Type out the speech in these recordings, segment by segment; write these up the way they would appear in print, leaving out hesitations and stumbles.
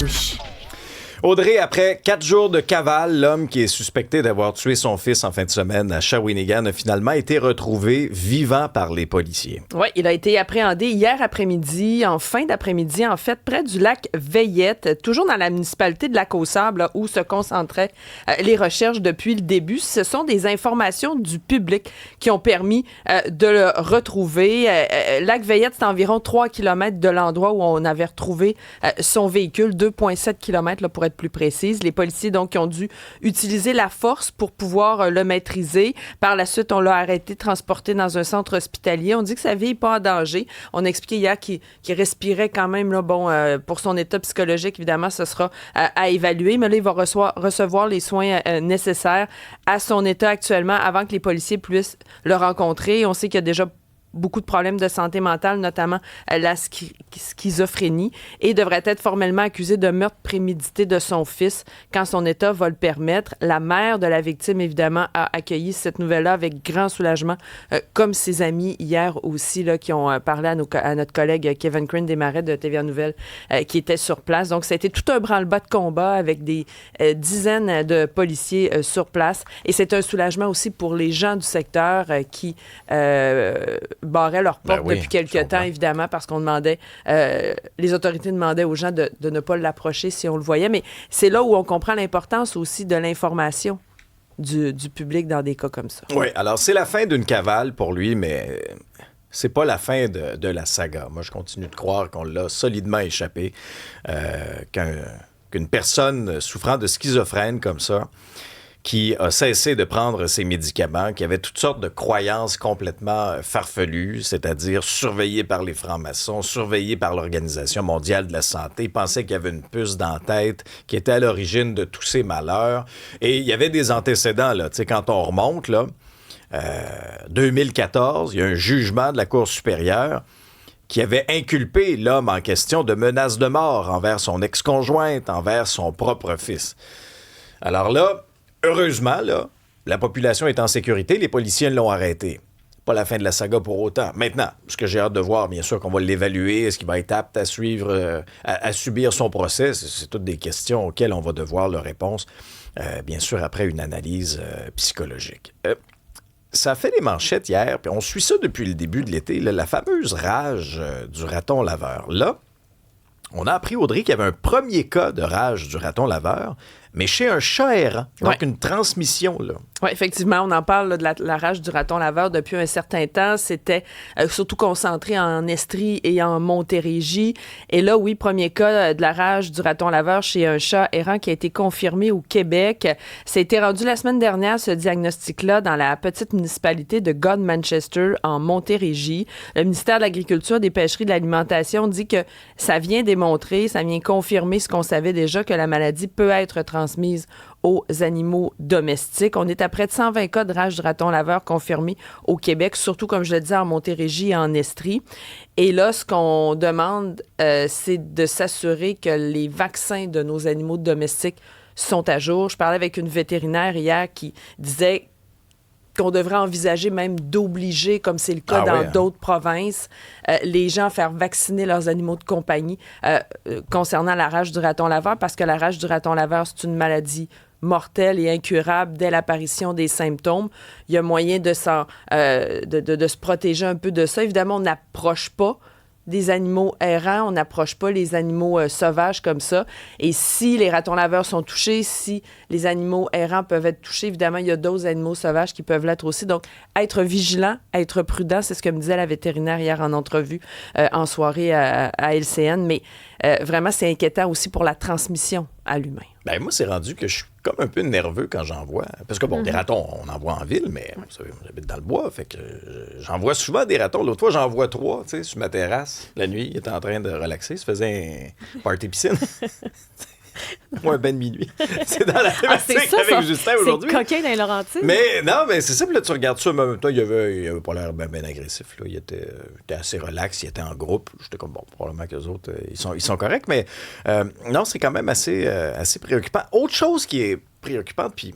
Oui. Audrey, après 4 jours de cavale, l'homme qui est suspecté d'avoir tué son fils en fin de semaine à Shawinigan a finalement été retrouvé vivant par les policiers. Oui, il a été appréhendé hier après-midi, en fin d'après-midi, en fait, près du lac Veillette, toujours dans la municipalité de Lac-aux-Sables, là, où se concentraient les recherches depuis le début. Ce sont des informations du public qui ont permis de le retrouver. Lac Veillette, c'est environ 3 km de l'endroit où on avait retrouvé son véhicule, 2,7 km là, pour être plus précise. Les policiers, donc, qui ont dû utiliser la force pour pouvoir le maîtriser. Par la suite, on l'a arrêté, transporté dans un centre hospitalier. On dit que sa vie n'est pas en danger. On a expliqué hier qu'il respirait quand même. Là, pour son état psychologique, évidemment, ce sera à évaluer. Mais là, il va recevoir les soins nécessaires à son état actuellement avant que les policiers puissent le rencontrer. On sait qu'il y a déjà beaucoup de problèmes de santé mentale, notamment la schizophrénie, et devrait être formellement accusé de meurtre prémédité de son fils quand son état va le permettre. La mère de la victime, évidemment, a accueilli cette nouvelle-là avec grand soulagement, comme ses amis hier aussi, là, qui ont parlé à notre collègue Kevin Crane Desmarais de TVA Nouvelles, qui était sur place. Donc, ça a été tout un branle-bas de combat avec des dizaines de policiers sur place, et c'est un soulagement aussi pour les gens du secteur qui barraient leurs portes depuis quelques temps, évidemment, parce qu'on demandait, les autorités demandaient aux gens de ne pas l'approcher si on le voyait. Mais c'est là où on comprend l'importance aussi de l'information du public dans des cas comme ça. Oui, alors c'est la fin d'une cavale pour lui, mais c'est pas la fin de la saga. Moi, je continue de croire qu'on l'a solidement échappé, qu'une personne souffrant de schizophrène comme ça, qui a cessé de prendre ses médicaments, qui avait toutes sortes de croyances complètement farfelues, c'est-à-dire surveillé par les francs-maçons, surveillé par l'Organisation mondiale de la santé, pensait qu'il y avait une puce dans la tête qui était à l'origine de tous ces malheurs. Et il y avait des antécédents, là. Tu sais, quand on remonte, là, 2014, il y a un jugement de la Cour supérieure qui avait inculpé l'homme en question de menaces de mort envers son ex-conjointe, envers son propre fils. Alors là, heureusement, là, la population est en sécurité, les policiers l'ont arrêté. Pas la fin de la saga pour autant. Maintenant, ce que j'ai hâte de voir, bien sûr qu'on va l'évaluer, est-ce qu'il va être apte à suivre, à subir son procès? C'est toutes des questions auxquelles on va devoir leur réponse, bien sûr, après une analyse psychologique. Ça a fait les manchettes hier, puis on suit ça depuis le début de l'été, là, la fameuse rage du raton laveur. Là, on a appris, Audrey, qu'il y avait un premier cas de rage du raton laveur, mais chez un chat errant, donc une transmission, là. Oui, effectivement, on en parle là, de la rage du raton laveur depuis un certain temps. C'était surtout concentré en Estrie et en Montérégie. Et là, oui, premier cas de la rage du raton laveur chez un chat errant qui a été confirmé au Québec. Ça a été rendu la semaine dernière, ce diagnostic-là, dans la petite municipalité de Godmanchester, en Montérégie. Le ministère de l'Agriculture, des Pêcheries et de l'Alimentation dit que ça vient démontrer, ça vient confirmer ce qu'on savait déjà, que la maladie peut être transmise aux animaux domestiques. On est à près de 120 cas de rage du raton laveur confirmés au Québec, surtout, comme je le disais, en Montérégie et en Estrie. Et là, ce qu'on demande, c'est de s'assurer que les vaccins de nos animaux domestiques sont à jour. Je parlais avec une vétérinaire hier qui disait qu'on devrait envisager même d'obliger, comme c'est le cas dans d'autres provinces, les gens à faire vacciner leurs animaux de compagnie concernant la rage du raton laveur, parce que la rage du raton laveur, c'est une maladie mortelle et incurable dès l'apparition des symptômes. Il y a moyen de se protéger un peu de ça. Évidemment, on n'approche pas des animaux errants, on n'approche pas les animaux sauvages comme ça. Et si les ratons laveurs sont touchés, si les animaux errants peuvent être touchés, évidemment, il y a d'autres animaux sauvages qui peuvent l'être aussi. Donc, être vigilant, être prudent, c'est ce que me disait la vétérinaire hier en entrevue en soirée à LCN. Mais vraiment, c'est inquiétant aussi pour la transmission à l'humain. Ben moi, c'est rendu que je suis comme un peu nerveux quand j'en vois. Parce que, bon, des ratons, on en voit en ville, mais vous savez, j'habite dans le bois, fait que j'en vois souvent des ratons. L'autre fois, j'en vois 3, tu sais, sur ma terrasse. La nuit, il était en train de relaxer, il se faisait un party piscine. Moi, un bain de minuit. C'est dans la thématique avec Justin aujourd'hui. C'est coquin dans les Laurentides. Mais non, mais c'est ça, puis là, tu regardes ça, mais en même temps, il avait pas l'air bien agressif. Là. Il était assez relax, il était en groupe. J'étais comme, bon, probablement qu'eux autres, ils sont corrects, mais non, c'est quand même assez préoccupant. Autre chose qui est préoccupante, puis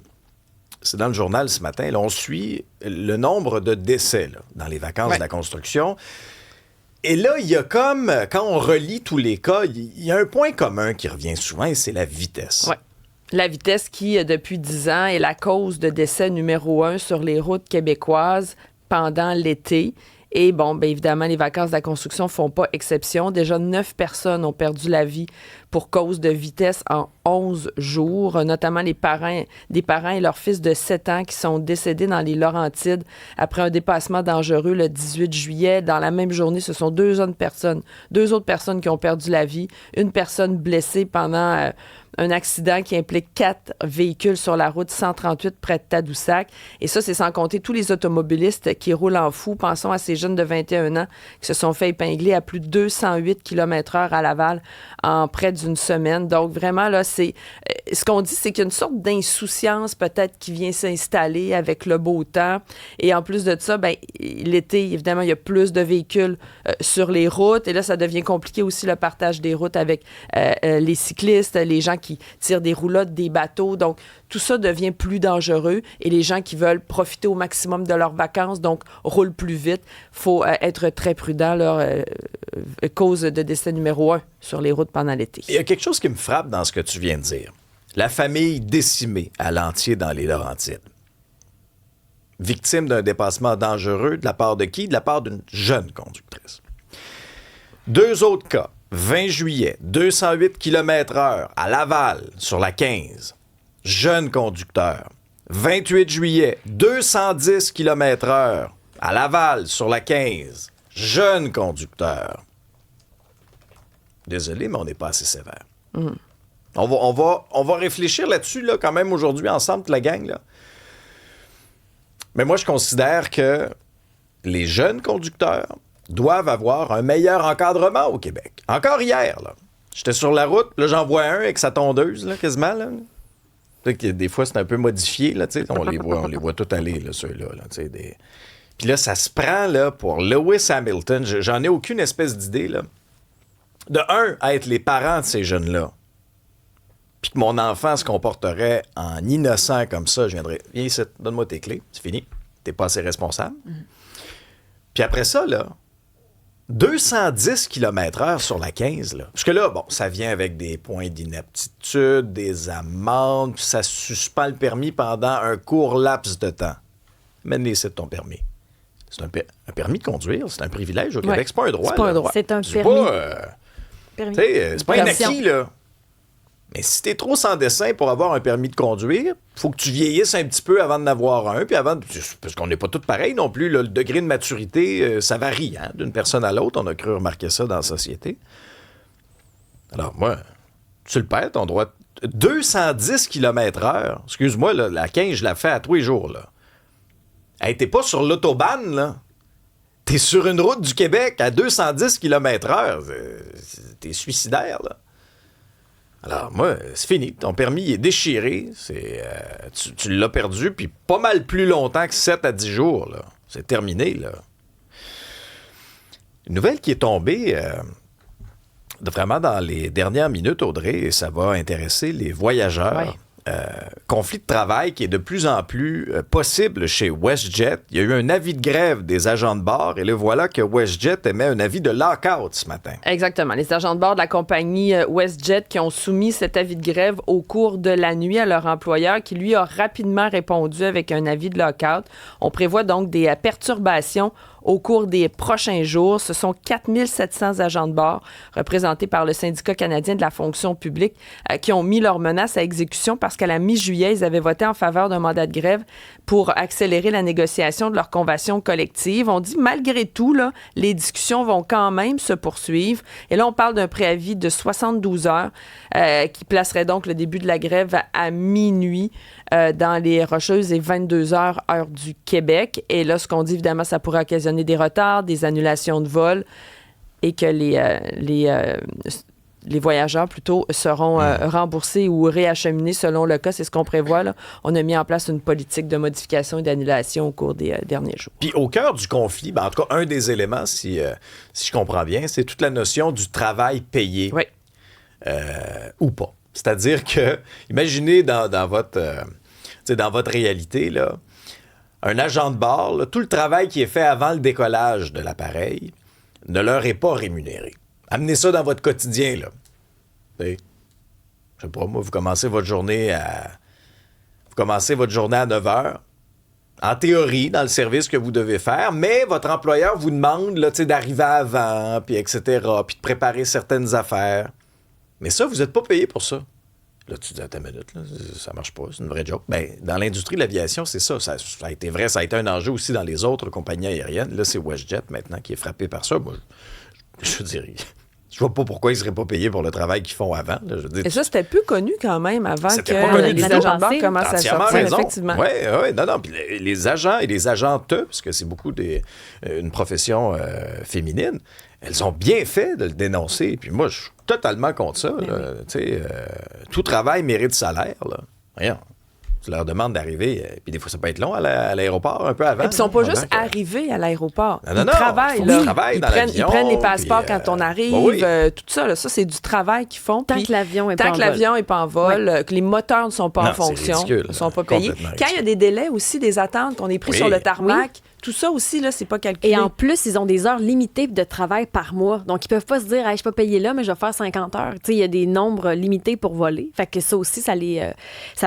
c'est dans le journal ce matin, là, on suit le nombre de décès là, dans les vacances de la construction. Et là, il y a comme, quand on relit tous les cas, il y a un point commun qui revient souvent, et c'est la vitesse. Ouais. La vitesse qui, depuis 10 ans, est la cause de décès numéro 1 sur les routes québécoises pendant l'été. Et bon, bien évidemment, les vacances de la construction ne font pas exception. Déjà, 9 personnes ont perdu la vie pour cause de vitesse en 11 jours, notamment des parents et leurs fils de 7 ans qui sont décédés dans les Laurentides après un dépassement dangereux le 18 juillet. Dans la même journée, ce sont deux autres personnes qui ont perdu la vie, une personne blessée pendant un accident qui implique 4 véhicules sur la route 138 près de Tadoussac. Et ça, c'est sans compter tous les automobilistes qui roulent en fou. Pensons à ces jeunes de 21 ans qui se sont fait épingler à plus de 208 km/h à Laval en près d'une semaine. Donc, vraiment, là, ce qu'on dit, c'est qu'il y a une sorte d'insouciance peut-être qui vient s'installer avec le beau temps. Et en plus de ça, ben, l'été, évidemment, il y a plus de véhicules sur les routes. Et là, ça devient compliqué aussi le partage des routes avec les cyclistes, les gens qui tirent des roulottes, des bateaux. Donc, tout ça devient plus dangereux et les gens qui veulent profiter au maximum de leurs vacances, donc roulent plus vite. Il faut être très prudent, cause de décès numéro 1 sur les routes pendant l'été. Il y a quelque chose qui me frappe dans ce que tu viens de dire. La famille décimée à Lantier dans les Laurentides. Victime d'un dépassement dangereux de la part de qui? De la part d'une jeune conductrice. 2 autres cas. 20 juillet, 208 km/h à Laval, sur la 15. Jeune conducteur. 28 juillet, 210 km/h à Laval, sur la 15. Jeune conducteur. Désolé, mais on n'est pas assez sévère. On va réfléchir là-dessus, là, quand même, aujourd'hui, ensemble, la gang, là. Mais moi, je considère que les jeunes conducteurs doivent avoir un meilleur encadrement au Québec. Encore hier, là, j'étais sur la route, là, j'en vois un avec sa tondeuse, là, quasiment, là. Des fois, c'est un peu modifié, là, tu sais. On les voit tout aller, là, ceux-là, là, tu sais. Puis là, ça se prend, là, pour Lewis Hamilton. J'en ai aucune espèce d'idée, là. De un, à être les parents de ces jeunes-là. Puis que mon enfant se comporterait en innocent comme ça, je viendrais, viens ici, donne-moi tes clés, c'est fini. T'es pas assez responsable. Puis après ça, là, 210 km/h sur la 15, là. Parce que là, bon, ça vient avec des points d'inaptitude, des amendes, puis ça suspend le permis pendant un court laps de temps. Mène-les ici de ton permis. C'est un permis de conduire, c'est un privilège au Québec, c'est pas un droit. C'est pas un droit. C'est un C'est permis. c'est pas un acquis, là. Mais si t'es trop sans dessin pour avoir un permis de conduire, faut que tu vieillisses un petit peu avant d'en avoir un, puis parce qu'on n'est pas tous pareils non plus, là, le degré de maturité, ça varie, hein, d'une personne à l'autre. On a cru remarquer ça dans la société. Alors moi, tu le perds, ton droit. 210 km/h, excuse-moi, là, la 15, je la fais à tous les jours, là. Hey, t'es pas sur l'autobahn, là. T'es sur une route du Québec à 210 km/h. T'es suicidaire, là. Alors, moi, c'est fini. Ton permis est déchiré. Tu l'as perdu, puis pas mal plus longtemps que 7 à 10 jours, là. C'est terminé, là. Une nouvelle qui est tombée vraiment dans les dernières minutes, Audrey, et ça va intéresser les voyageurs. Ouais. Conflit de travail qui est de plus en plus possible chez WestJet. Il y a eu un avis de grève des agents de bord et le voilà que WestJet émet un avis de lockout ce matin. Exactement. Les agents de bord de la compagnie WestJet qui ont soumis cet avis de grève au cours de la nuit à leur employeur qui, lui, a rapidement répondu avec un avis de lockout. On prévoit donc des perturbations au cours des prochains jours. Ce sont 4700 agents de bord représentés par le syndicat canadien de la fonction publique qui ont mis leur menace à exécution parce qu'à la mi-juillet, ils avaient voté en faveur d'un mandat de grève pour accélérer la négociation de leur convention collective. On dit, malgré tout, là, les discussions vont quand même se poursuivre. Et là, on parle d'un préavis de 72 heures qui placerait donc le début de la grève à minuit dans les Rocheuses et 22 heures, heure du Québec. Et là, ce qu'on dit, évidemment, ça pourrait occasionner des retards, des annulations de vol et que les voyageurs, plutôt, seront remboursés ou réacheminés selon le cas. C'est ce qu'on prévoit, là. On a mis en place une politique de modification et d'annulation au cours des derniers jours. Puis au cœur du conflit, en tout cas, un des éléments, si je comprends bien, c'est toute la notion du travail payé. Oui. Ou pas. C'est-à-dire que, imaginez dans votre réalité, là, un agent de bord, là, tout le travail qui est fait avant le décollage de l'appareil ne leur est pas rémunéré. Amenez ça dans votre quotidien, là. Je sais pas, moi, vous commencez votre journée à 9 heures. En théorie, dans le service que vous devez faire, mais votre employeur vous demande là, d'arriver avant, puis etc., puis de préparer certaines affaires. Mais ça, vous n'êtes pas payé pour ça. Là, tu dis, attends une minute, là, ça marche pas, c'est une vraie joke. Ben, dans l'industrie de l'aviation, c'est ça. Ça a été vrai, ça a été un enjeu aussi dans les autres compagnies aériennes. Là, c'est WestJet maintenant qui est frappé par ça. Moi, je dirais... Je vois pas pourquoi ils seraient pas payés pour le travail qu'ils font avant. Là, je veux dire, et ça, c'était peu connu quand même avant c'était que pas connu les du agents tout. de bord commencent à sortir, effectivement. Oui, non. Puis les agents et les agentes, parce que c'est beaucoup une profession féminine, elles ont bien fait de le dénoncer. Puis moi, je suis totalement contre ça. Tout travail mérite salaire. Là. Voyons. Tu leur demandes d'arriver, puis des fois, ça peut être long à l'aéroport, un peu avant. Et puis, ils sont pas juste que... arrivés à l'aéroport. Non, ils travaillent. Là. Ils prennent les passeports puis, quand on arrive, tout ça. Là, ça, c'est du travail qu'ils font. Tant que l'avion n'est pas en vol, que les moteurs ne sont pas en fonction, ne sont pas payés. Quand il y a des délais aussi, des attentes, qu'on est pris sur le tarmac, tout ça aussi, là, c'est pas calculé. Et en plus, ils ont des heures limitées de travail par mois. Donc, ils peuvent pas se dire, hey, je suis pas payé là, mais je vais faire 50 heures. Tu sais, il y a des nombres limités pour voler. Fait que ça aussi, ça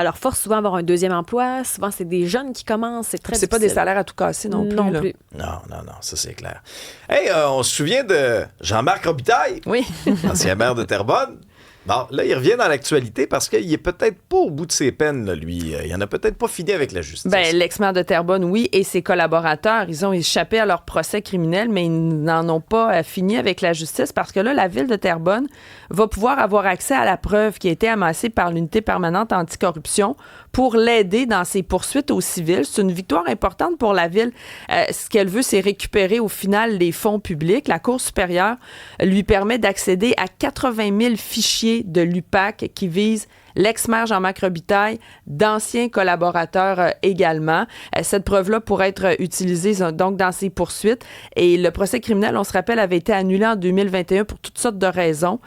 leur force souvent à avoir un deuxième emploi. Souvent, c'est des jeunes qui commencent. C'est très difficile. Pas des salaires à tout casser non plus. Non plus. Non, ça c'est clair. Hey, on se souvient de Jean-Marc Robitaille? Oui. Ancien maire de Terrebonne. Bon, là, il revient dans l'actualité parce qu'il est peut-être pas au bout de ses peines, là, lui. Il en a peut-être pas fini avec la justice. Bien, l'ex-maire de Terrebonne, oui, et ses collaborateurs, ils ont échappé à leur procès criminel, mais ils n'en ont pas fini avec la justice parce que là, la ville de Terrebonne va pouvoir avoir accès à la preuve qui a été amassée par l'unité permanente anticorruption pour l'aider dans ses poursuites aux civils. C'est une victoire importante pour la ville. Ce qu'elle veut, c'est récupérer au final les fonds publics. La Cour supérieure lui permet d'accéder à 80 000 fichiers de l'UPAC qui visent l'ex-maire Jean-Marc Robitaille, d'anciens collaborateurs également. Cette preuve-là pourrait être utilisée donc dans ses poursuites. Et le procès criminel, on se rappelle, avait été annulé en 2021 pour toutes sortes de raisons.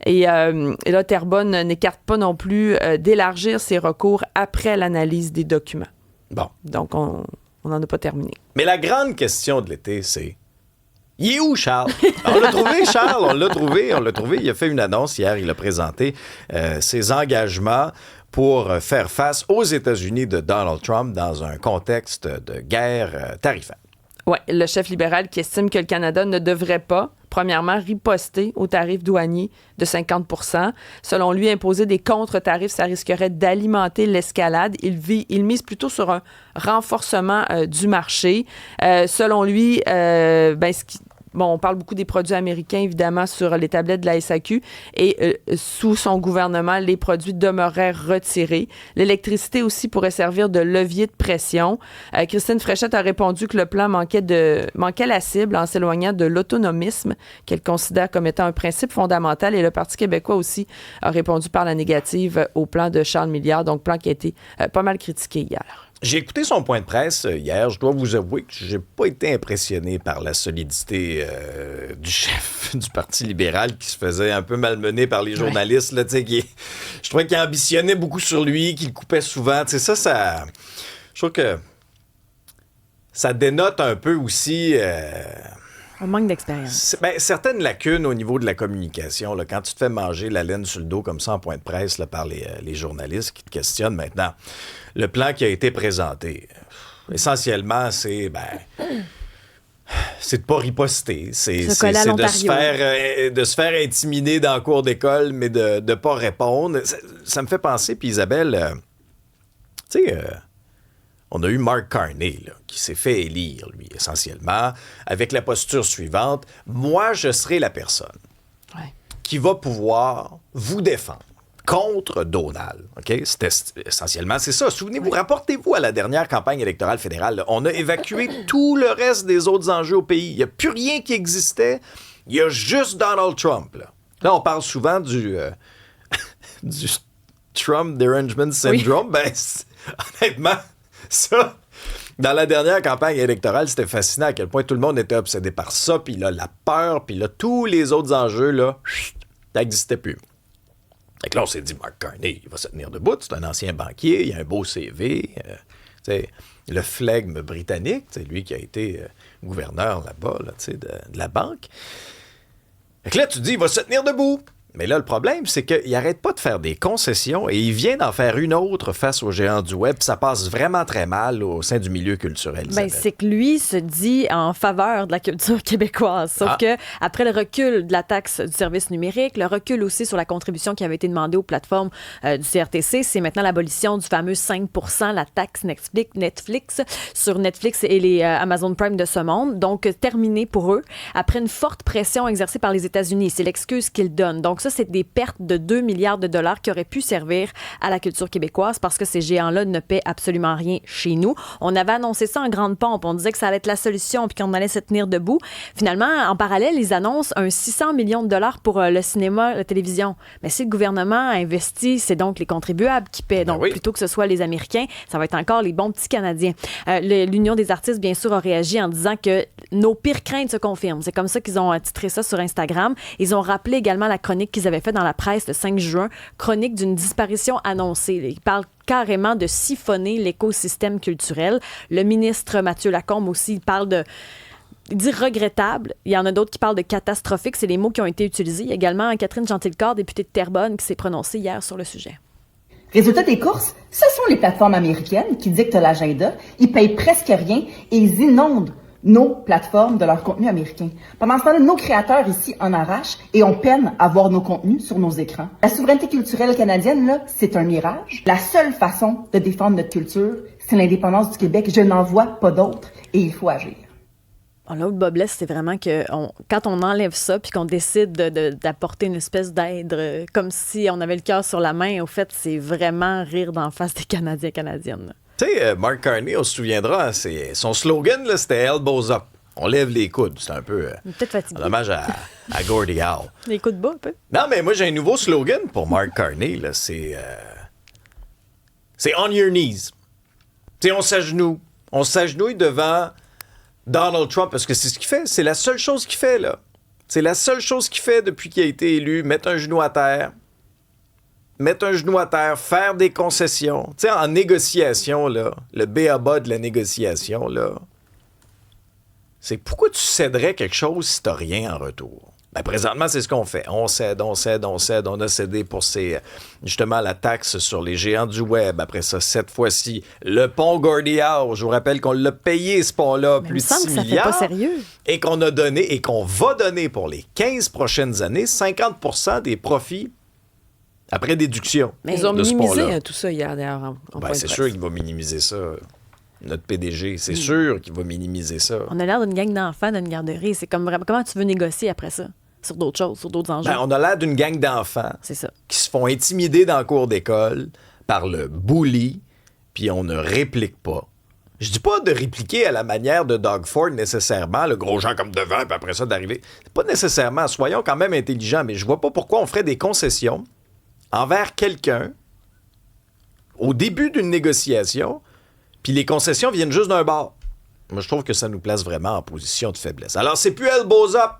Et là, Terrebonne n'écarte pas non plus d'élargir ses recours après l'analyse des documents. Bon. Donc, on n'en a pas terminé. Mais la grande question de l'été, c'est... Il est où, Charles? On l'a trouvé, Charles, on l'a trouvé. Il a fait une annonce hier, il a présenté ses engagements pour faire face aux États-Unis de Donald Trump dans un contexte de guerre tarifaire. Oui, le chef libéral qui estime que le Canada ne devrait pas, premièrement, riposter aux tarifs douaniers de 50 %. Selon lui, imposer des contre-tarifs, ça risquerait d'alimenter l'escalade. Il mise plutôt sur un renforcement du marché. Selon lui, on parle beaucoup des produits américains, évidemment, sur les tablettes de la SAQ. Et sous son gouvernement, les produits demeureraient retirés. L'électricité aussi pourrait servir de levier de pression. Christine Fréchette a répondu que le plan manquait la cible en s'éloignant de l'autonomisme qu'elle considère comme étant un principe fondamental. Et le Parti québécois aussi a répondu par la négative au plan de Charles Milliard, donc plan qui a été pas mal critiqué hier. J'ai écouté son point de presse hier. Je dois vous avouer que j'ai pas été impressionné par la solidité du chef du Parti libéral qui se faisait un peu malmener par les journalistes. Là, je trouvais qu'il ambitionnait beaucoup sur lui, qu'il coupait souvent. Ça... Je trouve que ça dénote un peu aussi... Un manque d'expérience. Certaines lacunes au niveau de la communication. Là, quand tu te fais manger la laine sur le dos comme ça en point de presse là, par les journalistes qui te questionnent maintenant, le plan qui a été présenté, essentiellement, c'est de pas riposter. C'est de se faire intimider dans le cours d'école, mais de ne pas répondre. Ça me fait penser, puis Isabelle, on a eu Mark Carney, là, qui s'est fait élire, lui, essentiellement, avec la posture suivante. Moi, je serai la personne qui va pouvoir vous défendre contre Donald. OK? C'était essentiellement, c'est ça. Souvenez-vous, rapportez-vous à la dernière campagne électorale fédérale. Là, on a évacué tout le reste des autres enjeux au pays. Il n'y a plus rien qui existait. Il y a juste Donald Trump. Là on parle souvent du Trump Derangement Syndrome. Oui. Honnêtement, ça, dans la dernière campagne électorale, c'était fascinant à quel point tout le monde était obsédé par ça, puis là, la peur, puis là, tous les autres enjeux, là, ça n'existait plus. Fait que là, on s'est dit, Mark Carney, il va se tenir debout, c'est un ancien banquier, il a un beau CV, T'sais, le flegme britannique, c'est lui qui a été gouverneur là-bas là, de la banque. Fait que là, tu te dis, il va se tenir debout. Mais là, le problème, c'est qu'il n'arrête pas de faire des concessions et il vient d'en faire une autre face aux géants du web. Ça passe vraiment très mal au sein du milieu culturel. Ben, c'est que lui se dit en faveur de la culture québécoise. Sauf que après le recul de la taxe du service numérique, le recul aussi sur la contribution qui avait été demandée aux plateformes du CRTC, c'est maintenant l'abolition du fameux 5 % la taxe Netflix sur Netflix et les Amazon Prime de ce monde. Donc, terminé pour eux. Après une forte pression exercée par les États-Unis, c'est l'excuse qu'ils donnent. Donc, ça, c'est des pertes de 2 milliards de dollars qui auraient pu servir à la culture québécoise parce que ces géants-là ne paient absolument rien chez nous. On avait annoncé ça en grande pompe. On disait que ça allait être la solution puis qu'on allait se tenir debout. Finalement, en parallèle, ils annoncent un 600 millions de dollars pour le cinéma, la télévision. Mais si le gouvernement investit, c'est donc les contribuables qui paient. Donc, plutôt que ce soit les Américains, ça va être encore les bons petits Canadiens. L'Union des artistes, bien sûr, a réagi en disant que nos pires craintes se confirment. C'est comme ça qu'ils ont titré ça sur Instagram. Ils ont rappelé également la chronique qu'ils avaient fait dans la presse le 5 juin, chronique d'une disparition annoncée. Ils parlent carrément de siphonner l'écosystème culturel. Le ministre Mathieu Lacombe aussi il dit regrettable. Il y en a d'autres qui parlent de catastrophique. C'est les mots qui ont été utilisés. Il y a également Catherine Gentilcorps, députée de Terrebonne, qui s'est prononcée hier sur le sujet. Résultat des courses, ce sont les plateformes américaines qui dictent l'agenda. Ils payent presque rien et ils inondent nos plateformes de leur contenu américain. Pendant ce temps-là, nos créateurs ici en arrachent et on peine à voir nos contenus sur nos écrans. La souveraineté culturelle canadienne, là, c'est un mirage. La seule façon de défendre notre culture, c'est l'indépendance du Québec. Je n'en vois pas d'autre et il faut agir. Là où le bas blesse, c'est vraiment que quand on enlève ça puis qu'on décide d'apporter une espèce d'aide comme si on avait le cœur sur la main, au fait, c'est vraiment rire d'en face des Canadiens et Canadiennes. Tu sais, Mark Carney, on se souviendra, son slogan, là, c'était « Elbows up ». On lève les coudes. C'est un peu peut-être fatigué. Un hommage à Gordie Howe. Les coudes bas, un peu. Non, mais moi, j'ai un nouveau slogan pour Mark Carney. Là, c'est « On your knees ». Tu sais, on s'agenouille. On s'agenouille devant Donald Trump, parce que c'est ce qu'il fait. C'est la seule chose qu'il fait, là. C'est la seule chose qu'il fait depuis qu'il a été élu. Mettre un genou à terre. Faire des concessions. Tu sais, en négociation, là, le b.a.-ba de la négociation, là, c'est pourquoi tu céderais quelque chose si tu n'as rien en retour? Ben, présentement, c'est ce qu'on fait. On cède. On a cédé pour justement la taxe sur les géants du web. Après ça, cette fois-ci, le pont Gordie Howe. Je vous rappelle qu'on l'a payé, ce pont-là, plus de 6 milliards. Ça fait pas sérieux. Et qu'on a donné, et qu'on va donner pour les 15 prochaines années, 50% des profits après déduction. Mais ils ont minimisé tout ça hier, d'ailleurs. C'est sûr qu'il va minimiser ça. Notre PDG, c'est sûr qu'il va minimiser ça. On a l'air d'une gang d'enfants d'une garderie. C'est comme vraiment, comment tu veux négocier après ça? Sur d'autres choses, sur d'autres enjeux? On a l'air d'une gang d'enfants qui se font intimider dans le cours d'école par le bully, puis on ne réplique pas. Je dis pas de répliquer à la manière de Doug Ford nécessairement, le gros gens comme devant, puis après ça d'arriver. C'est pas nécessairement. Soyons quand même intelligents, mais je vois pas pourquoi on ferait des concessions envers quelqu'un au début d'une négociation, puis les concessions viennent juste d'un bord. Moi, je trouve que ça nous place vraiment en position de faiblesse. Alors, c'est plus elbows up,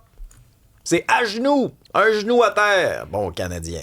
c'est à genoux, un genou à terre. Bon, Canadien.